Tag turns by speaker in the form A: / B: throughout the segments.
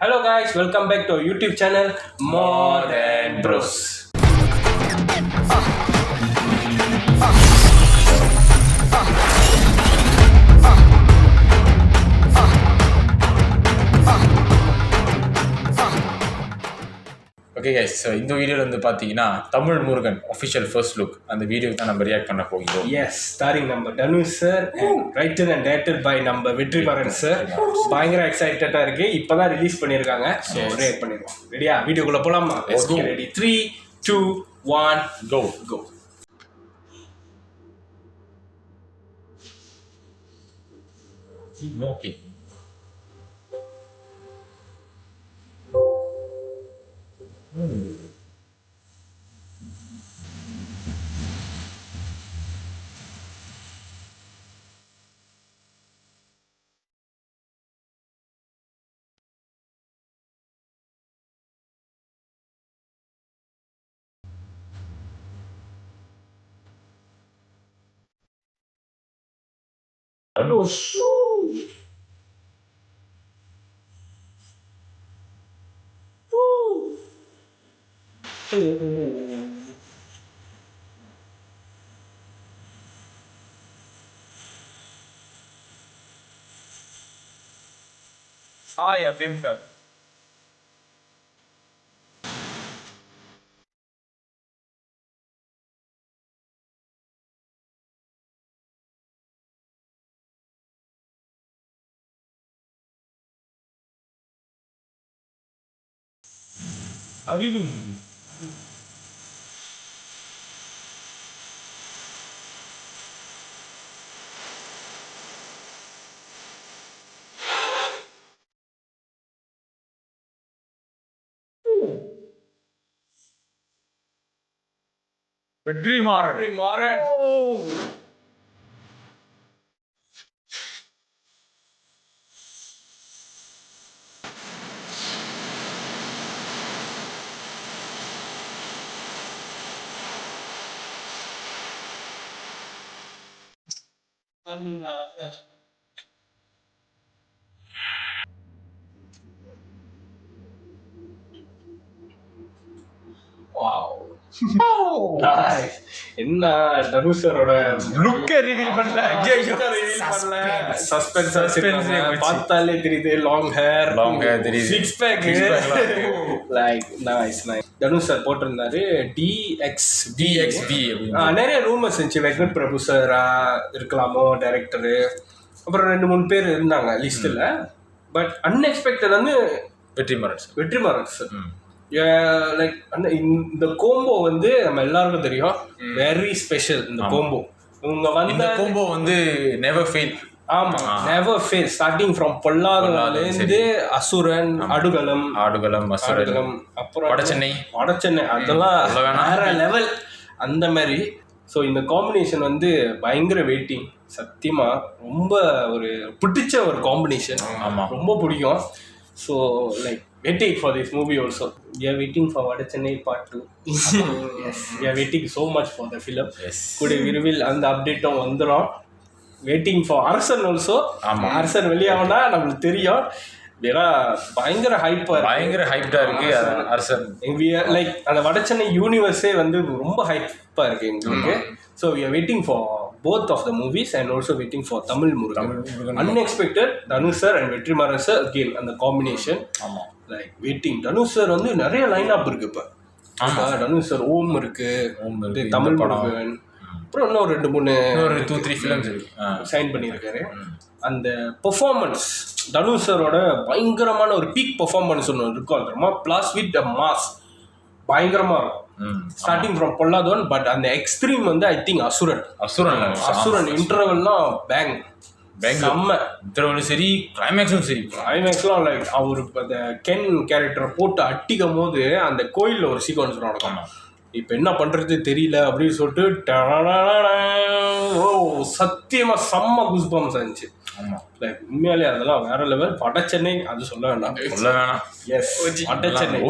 A: Hello guys, welcome back to our YouTube channel More Than Bros.
B: Okay guys, so இந்த வீடியோவில் வந்து பார்த்தீங்கன்னா Tamil Murugan official first look அந்த வீடியோக்கு தான் நம்ம ரியாக்ட் பண்ண போகிறோம்.
A: Yes, starring நம்ம Dhanush sir and written and directed by நம்ம வெற்றிமாறன் சார். பயங்கர எக்ஸைட்டடாக இருக்கு. இப்போ தான் ரிலீஸ் பண்ணியிருக்காங்க. ஸோ ரியாக்ட் பண்ணிடுவோம். ரெடியா? வீடியோக்குள்ளே போகலாமா?
B: Let's go.
A: Ready 3, 2, 1 go.
B: Okay. Dhanush
C: Hi, Abhimkar. Abhim. Vetrimaran.
A: Nice. என்ன தனுஷ் சாரோட
C: லுக்கை ரிவீல் பண்ணல.
A: சஸ்பென்ஸ் பார்த்தாலே தெரியுது. லாங் ஹேர்
B: தெரியுது.
A: Six pack like nice. Dhanush sir போட்டிருந்தாரு DXB
B: அப்படின்னு.
A: நிறைய ரூமர்ஸ் இருந்துச்சு. வெங்கட் பிரபு சார் இருக்கலாமோ டைரக்டரு, அப்புறம் 2-3 பேர் இருந்தாங்க லிஸ்ட்டில். பட் அன்எக்ஸ்பெக்டட் வந்து வெற்றிமாறன் சார். லைக் இந்த கோம்போ வந்து நம்ம எல்லாருக்கும் தெரியும், வெரி ஸ்பெஷல். இந்த கோம்போ இவங்க வந்து
B: கோம்போ வந்து நெவர் ஃபெயில்.
A: ஆமா, நெவர் ஃபெயில். ஸ்டார்டிங் ஃப்ரம் பொல்லாதவர்லேருந்து அசுரன், ஆடுகளம், அப்புறம் வடச்சென்னை அதெல்லாம் வேற லெவல் அந்த மாதிரி. ஸோ இந்த காம்பினேஷன் வந்து பயங்கர வெயிட்டிங். சத்தியமா ரொம்ப ஒரு பிடிச்ச ஒரு காம்பினேஷன். ரொம்ப பிடிக்கும். So like waiting for this movie also. We are waiting for Vadachennai part 2. Yes, we are waiting so much for the film. கூடிய விரைவில் அந்த அப்டேட்டும் வந்துடும். வெயிட்டிங் ஃபார் அரசன் ஆல்சோ. அரசன் வெளியாகனா நம்மளுக்கு தெரியும். ஏன்னா பயங்கர
B: ஹைப்டா இருக்கு அரசன்.
A: லைக் அந்த வடச்சென்னை யூனிவர்ஸே வந்து ரொம்ப ஹைப்பா இருக்கு எங்களுக்கு. So we are waiting for both of the movies and also waiting for Tamil Murugan. Unexpected Dhanush sir and Vetrimaaran sir again அந்த combination. Like waiting. Dhanush sir வந்து நிறைய லைன் அப் இருக்கு. இப்போ தனுஷ் சார் ஓம் இருக்கு, தமிழ் முருகன், அப்புறம் இன்னும் 2-3
B: ஃபிலிம்ஸ்
A: சைன் பண்ணியிருக்காரு. அந்த பெர்ஃபார்மன்ஸ் தனுஷ் சாரோட பயங்கரமான ஒரு பீக் பெர்ஃபார்மன்ஸ் ஒன்று இருக்கும். தெரியுமா? பிளாஸ் வித் மாஸ் பயங்கரமா இருக்கும். Starting from Polladhavan. பட் அந்த எக்ஸ்ட்ரீம் வந்து ஐ திங்க் அசுரன் இன்டர்வெல்லாம் பேங் செம்ம.
B: இன்டர்வெலும் சரி,
A: கிளைமேக்ஸ்லாம் லைக் அவர் அந்த கென் கேரக்டரை போட்டு அட்டிக்கும் போது அந்த கோயிலில் ஒரு சீக்வன்ஸ் நடக்கும். இப்போ என்ன பண்ணுறது தெரியல அப்படின்னு சொல்லிட்டு ஓ சத்தியமாக செம்ம குஸ்பம்ஸ் இருந்துச்சு. லைக் உண்மையாலே அதெல்லாம் வேற லெவல். வடச்சென்னை அது சொல்ல வேண்டாம்.
B: எஸ்,
A: வடச்சென்னை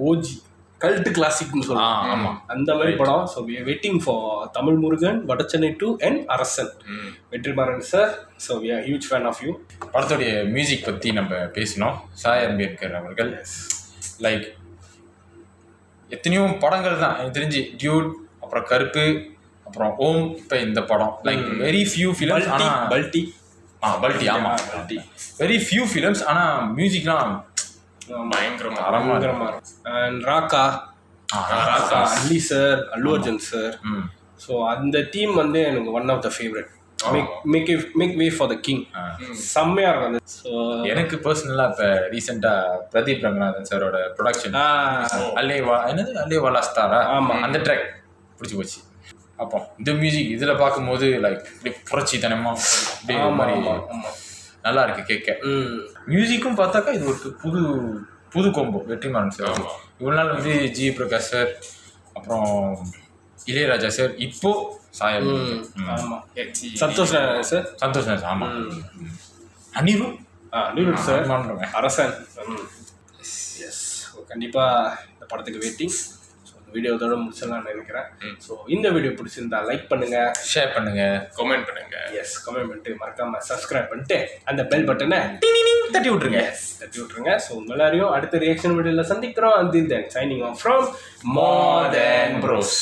A: ஓஜி கல்ட் கிளாசிக்னு சொல்லுவாங்க.
B: ஆமாம்
A: அந்த மாதிரி படம். So we are waiting for Tamil Murugan, Vada Chennai 2 and Arasan. Vetrimaaran sir, so we are huge fan of you.
B: படத்துடைய மியூசிக் பற்றி நம்ம பேசினோம். சாய் அம்பேத்கர் அவர்கள் லைக் எத்தனையோ படங்கள் தான் எனக்கு தெரிஞ்சு, டியூட், அப்புறம் கருப்பு, அப்புறம் ஓம், இப்போ இந்த படம் லைக் வெரி ஃபியூ ஃபிலிம்ஸ். ஆனால்
A: பல்டி
B: ஆமாம் பல்டி வெரி ஃபியூ ஃபிலிம்ஸ். ஆனால் மியூசிக்லாம்
A: பயங்கரமாக இருக்கும். அண்ட் ராக்கா, அல்லி sir, Allu Arjun sir. So அந்த டீம் வந்து எனக்கு one of the favourite. Make way for the king. செம்மையாக இருக்கும் அது. ஸோ
B: எனக்கு பர்சனலாக இப்போ ரீசெண்டாக பிரதீப் ரங்கநாதன் சாரோட ப்ரொடக்ஷன் அல்லே வாலாஸ்தாரா,
A: ஆமாம்,
B: அந்த ட்ராக் பிடிச்சி போச்சு. அப்போ இந்த மியூசிக் இதில் பார்க்கும்போது லைக் இப்படி புரட்சித்தனமாக அப்படியே மாதிரி நல்லா இருக்கு கேட்க. மியூசிக்கும் பார்த்தாக்கா இது ஒரு புது கொம்போ. வெற்றிமாறன் சார் இவ்வளோ நாள் வந்து ஜி பிரகாஷ் சார், அப்புறம் இளையராஜா சார், இப்போ சாயம்,
A: சந்தோஷ் சார்,
B: ஆமாம், அனிருத் சார்,
A: அரசன். எஸ், கண்டிப்பாக இந்த படத்துக்கு வெயிட்டிங். வீடியோ இதோட முடிச்சிடலாம்னு நினைக்கிறேன். ஸோ இந்த வீடியோ பிடிச்சிருந்தா லைக் பண்ணுங்க,
B: ஷேர் பண்ணுங்க,
A: கமெண்ட் பண்ணுங்க. எஸ், கமெண்ட் பண்ணிட்டு மறக்காம சப்ஸ்கிரைப் பண்ணிட்டு அந்த பெல் பட்டனை
B: தட்டி விட்டுருங்க.
A: ஸோ உங்க எல்லாரையும் அடுத்த ரியாக்ஷன் வீடியோல சந்திக்கிறோம். until then signing off from More Than Bros.